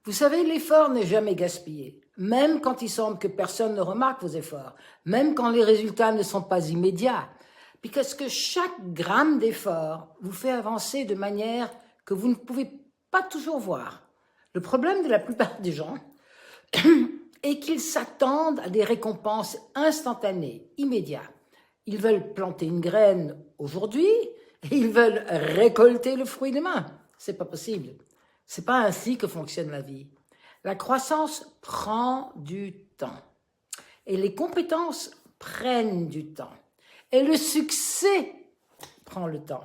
Vous savez, l'effort n'est jamais gaspillé, même quand il semble que personne ne remarque vos efforts, même quand les résultats ne sont pas immédiats, parce que chaque gramme d'effort vous fait avancer de manière que vous ne pouvez pas toujours voir. Le problème de la plupart des gens est qu'ils s'attendent à des récompenses instantanées, immédiates. Ils veulent planter une graine aujourd'hui et ils veulent récolter le fruit demain. C'est pas possible. C'est pas ainsi que fonctionne la vie. La croissance prend du temps. Et les compétences prennent du temps. Et le succès prend le temps.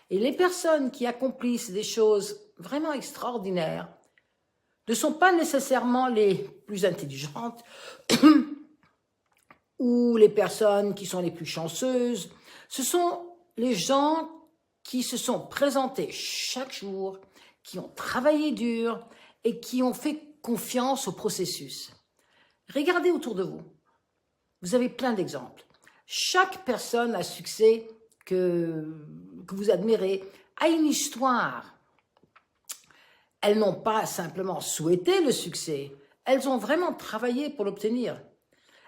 Et les personnes qui accomplissent des choses vraiment extraordinaires ne sont pas nécessairement les plus intelligentes ou les personnes qui sont les plus chanceuses. Ce sont les gens qui se sont présentés chaque jour, qui ont travaillé dur et qui ont fait confiance au processus. Regardez autour de vous. Vous avez plein d'exemples. Chaque personne à succès que vous admirez a une histoire. Elles n'ont pas simplement souhaité le succès, elles ont vraiment travaillé pour l'obtenir.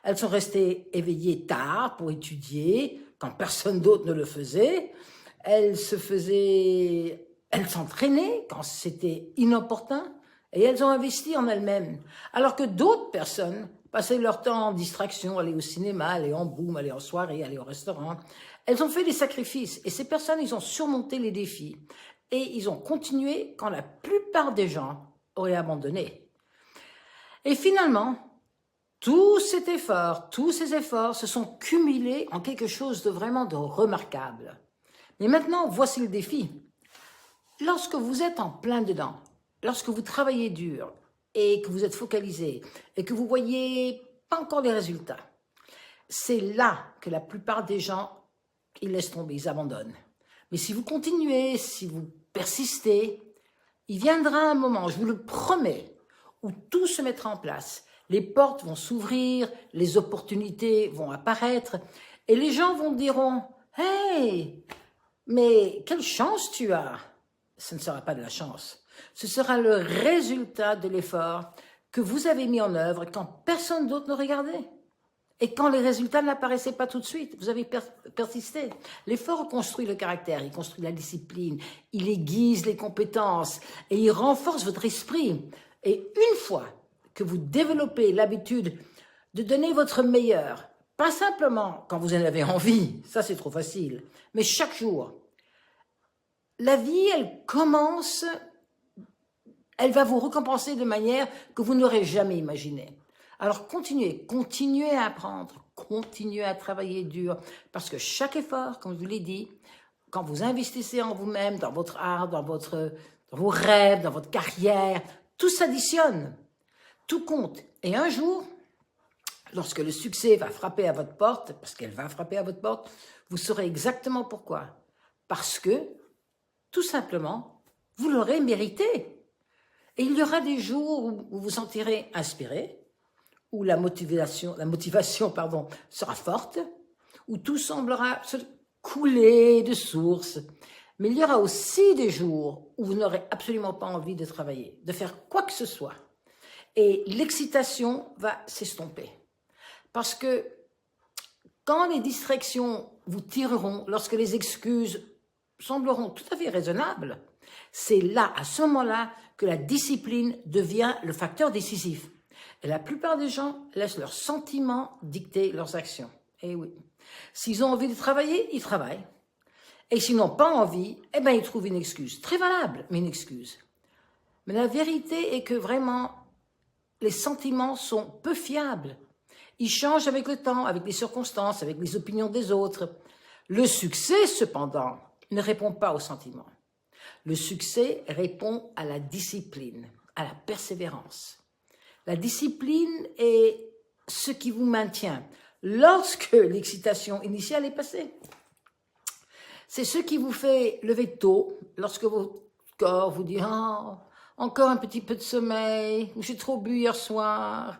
Elles sont restées éveillées tard pour étudier, quand personne d'autre ne le faisait. Elles s'entraînaient quand c'était inopportun et elles ont investi en elles-mêmes. Alors que d'autres personnes passaient leur temps en distraction, aller au cinéma, aller en boum, aller en soirée, aller au restaurant. Elles ont fait des sacrifices et ces personnes, ils ont surmonté les défis et ils ont continué quand la plupart des gens auraient abandonné. Et finalement, tous ces efforts se sont cumulés en quelque chose de vraiment de remarquable. Mais maintenant, voici le défi. Lorsque vous êtes en plein dedans, lorsque vous travaillez dur et que vous êtes focalisé et que vous voyez pas encore les résultats, c'est là que la plupart des gens, ils laissent tomber, ils abandonnent. Mais si vous continuez, si vous persistez, il viendra un moment, je vous le promets, où tout se mettra en place. Les portes vont s'ouvrir, les opportunités vont apparaître et les gens vous diront « Hey, mais quelle chance tu as !» Ce ne sera pas de la chance. Ce sera le résultat de l'effort que vous avez mis en œuvre quand personne d'autre ne regardait. Et quand les résultats n'apparaissaient pas tout de suite, vous avez persisté. L'effort construit le caractère, il construit la discipline, il aiguise les compétences et il renforce votre esprit. Et une fois que vous développez l'habitude de donner votre meilleur, pas simplement quand vous en avez envie, ça c'est trop facile, mais chaque jour, la vie, elle va vous récompenser de manière que vous n'aurez jamais imaginée. Alors continuez à apprendre, continuez à travailler dur, parce que chaque effort, comme je vous l'ai dit, quand vous investissez en vous-même, dans votre art, dans vos rêves, dans votre carrière, tout s'additionne, tout compte. Et un jour, lorsque le succès va frapper à votre porte, parce qu'elle va frapper à votre porte, vous saurez exactement pourquoi. Parce que, tout simplement, vous l'aurez mérité. Et il y aura des jours où vous vous sentirez inspiré, où la motivation sera forte, où tout semblera se couler de source. Mais il y aura aussi des jours où vous n'aurez absolument pas envie de travailler, de faire quoi que ce soit. Et l'excitation va s'estomper. Parce que quand les distractions vous tireront, lorsque les excuses sembleront tout à fait raisonnables, c'est là, à ce moment-là, que la discipline devient le facteur décisif. Et la plupart des gens laissent leurs sentiments dicter leurs actions. Et oui, s'ils ont envie de travailler, ils travaillent. Et s'ils n'ont pas envie, eh bien, ils trouvent une excuse. Très valable, mais une excuse. Mais la vérité est que vraiment, les sentiments sont peu fiables. Ils changent avec le temps, avec les circonstances, avec les opinions des autres. Le succès, cependant, ne répond pas aux sentiments. Le succès répond à la discipline, à la persévérance. La discipline est ce qui vous maintient lorsque l'excitation initiale est passée. C'est ce qui vous fait lever tôt, lorsque votre corps vous dit « Oh, encore un petit peu de sommeil, j'ai trop bu hier soir ».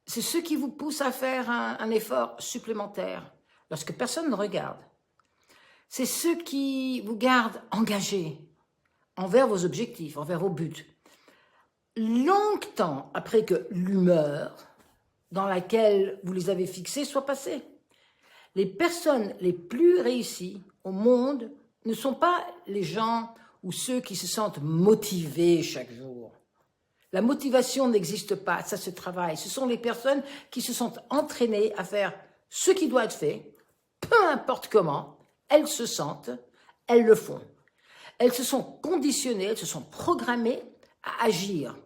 C'est ce qui vous pousse à faire un effort supplémentaire lorsque personne ne regarde. C'est ce qui vous garde engagé envers vos objectifs, envers vos buts. longtemps après que l'humeur dans laquelle vous les avez fixés soit passée. Les personnes les plus réussies au monde ne sont pas les gens ou ceux qui se sentent motivés chaque jour. La motivation n'existe pas, ça se travaille. Ce sont les personnes qui se sont entraînées à faire ce qui doit être fait, peu importe comment, elles se sentent, elles le font. Elles se sont conditionnées, elles se sont programmées à agir,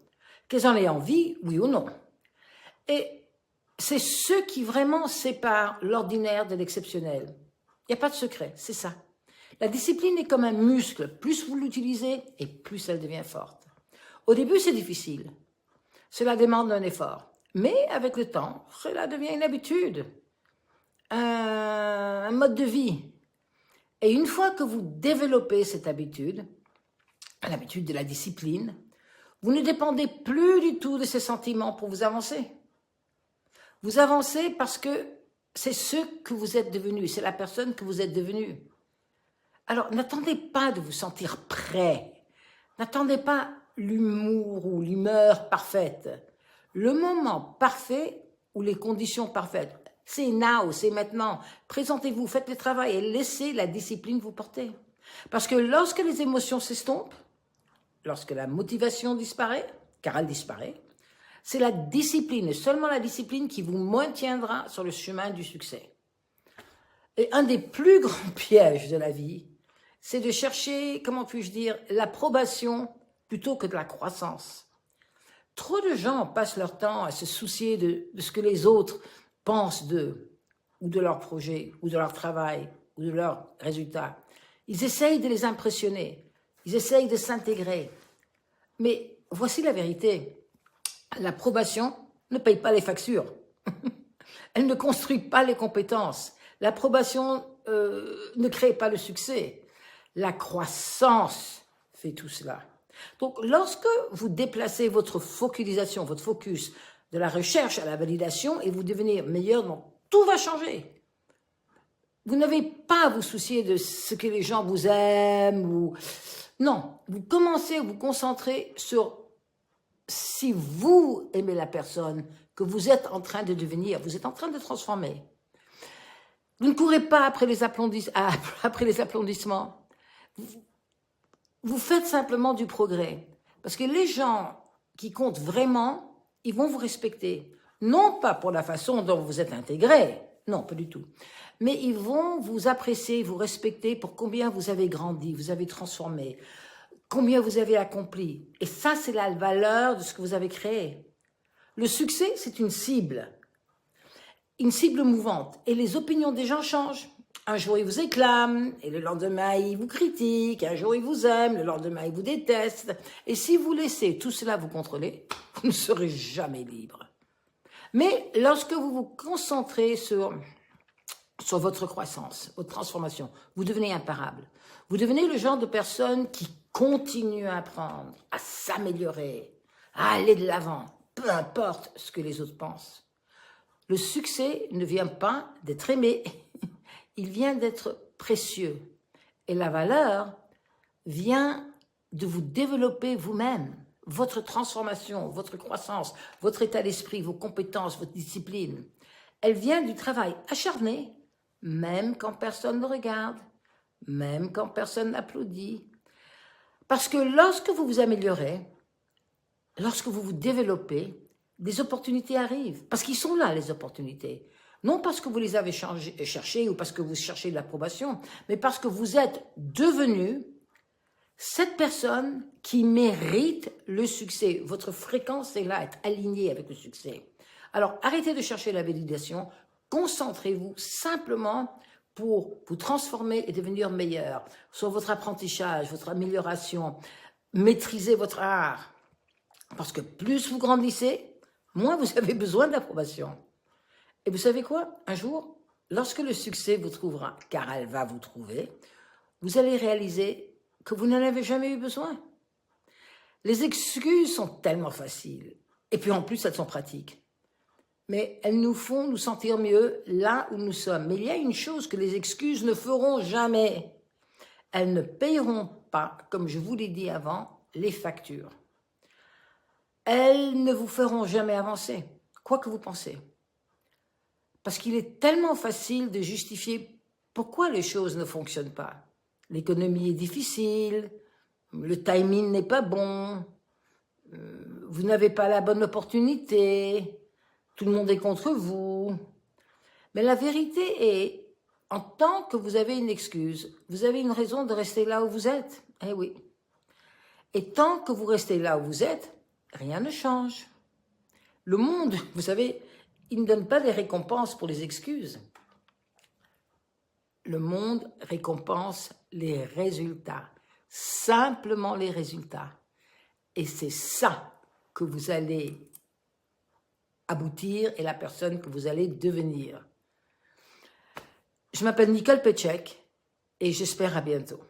qu'elles en aient envie, oui ou non. Et c'est ce qui vraiment sépare l'ordinaire de l'exceptionnel. Il n'y a pas de secret, c'est ça. La discipline est comme un muscle, plus vous l'utilisez et plus elle devient forte. Au début, c'est difficile. Cela demande un effort. Mais avec le temps, cela devient une habitude, un mode de vie. Et une fois que vous développez cette habitude, l'habitude de la discipline, vous ne dépendez plus du tout de ces sentiments pour vous avancer. Vous avancez parce que c'est ce que vous êtes devenu, c'est la personne que vous êtes devenue. Alors, n'attendez pas de vous sentir prêt. N'attendez pas l'humour ou l'humeur parfaite. Le moment parfait ou les conditions parfaites, c'est now, c'est maintenant. Présentez-vous, faites le travail et laissez la discipline vous porter. Parce que lorsque les émotions s'estompent, lorsque la motivation disparaît, car elle disparaît, c'est la discipline, seulement la discipline qui vous maintiendra sur le chemin du succès. Et un des plus grands pièges de la vie, c'est de chercher, comment puis-je dire, l'approbation plutôt que de la croissance. Trop de gens passent leur temps à se soucier de ce que les autres pensent d'eux, ou de leur projet, ou de leur travail, ou de leurs résultats. Ils essayent de les impressionner, ils essayent de s'intégrer. Mais voici la vérité, l'approbation ne paye pas les factures, elle ne construit pas les compétences, l'approbation ne crée pas le succès, la croissance fait tout cela. Donc, lorsque vous déplacez votre focalisation, votre focus de la recherche à la validation et vous devenez meilleur, donc tout va changer. Vous n'avez pas à vous soucier de ce que les gens vous aiment ou... Non, vous commencez à vous concentrer sur si vous aimez la personne que vous êtes en train de devenir, vous êtes en train de transformer. Vous ne courez pas après les applaudissements. Vous faites simplement du progrès. Parce que les gens qui comptent vraiment, ils vont vous respecter. Non pas pour la façon dont vous êtes intégré, non, pas du tout. Mais ils vont vous apprécier, vous respecter pour combien vous avez grandi, vous avez transformé, combien vous avez accompli. Et ça, c'est la valeur de ce que vous avez créé. Le succès, c'est une cible mouvante. Et les opinions des gens changent. Un jour, ils vous acclament, et le lendemain, ils vous critiquent. Un jour, ils vous aiment, le lendemain, ils vous détestent. Et si vous laissez tout cela vous contrôler, vous ne serez jamais libre. Mais lorsque vous vous concentrez sur votre croissance, votre transformation, vous devenez imparable. Vous devenez le genre de personne qui continue à apprendre, à s'améliorer, à aller de l'avant, peu importe ce que les autres pensent. Le succès ne vient pas d'être aimé, il vient d'être précieux. Et la valeur vient de vous développer vous-même, votre transformation, votre croissance, votre état d'esprit, vos compétences, votre discipline. Elle vient du travail acharné, même quand personne ne regarde, même quand personne n'applaudit. Parce que lorsque vous vous améliorez, lorsque vous vous développez, des opportunités arrivent. Parce qu'ils sont là, les opportunités. Non parce que vous les avez cherchées ou parce que vous cherchez de l'approbation, mais parce que vous êtes devenu cette personne qui mérite le succès. Votre fréquence est là, être alignée avec le succès. Alors, arrêtez de chercher la validation, concentrez-vous simplement pour vous transformer et devenir meilleur sur votre apprentissage, votre amélioration, maîtrisez votre art. Parce que plus vous grandissez, moins vous avez besoin d'approbation. Et vous savez quoi? Un jour, lorsque le succès vous trouvera, car elle va vous trouver, vous allez réaliser que vous n'en avez jamais eu besoin. Les excuses sont tellement faciles. Et puis en plus, elles sont pratiques. Mais elles nous font nous sentir mieux là où nous sommes. Mais il y a une chose que les excuses ne feront jamais. Elles ne payeront pas, comme je vous l'ai dit avant, les factures. elles ne vous feront jamais avancer, quoi que vous pensez. Parce qu'il est tellement facile de justifier pourquoi les choses ne fonctionnent pas. L'économie est difficile, le timing n'est pas bon, vous n'avez pas la bonne opportunité, tout le monde est contre vous. Mais la vérité est, en tant que vous avez une excuse, vous avez une raison de rester là où vous êtes. Eh oui. Et tant que vous restez là où vous êtes, rien ne change. Le monde, vous savez, il ne donne pas des récompenses pour les excuses. Le monde récompense les résultats, simplement les résultats. Et c'est ça que vous allez aboutir et la personne que vous allez devenir. Je m'appelle Nicole Petchek et j'espère à bientôt.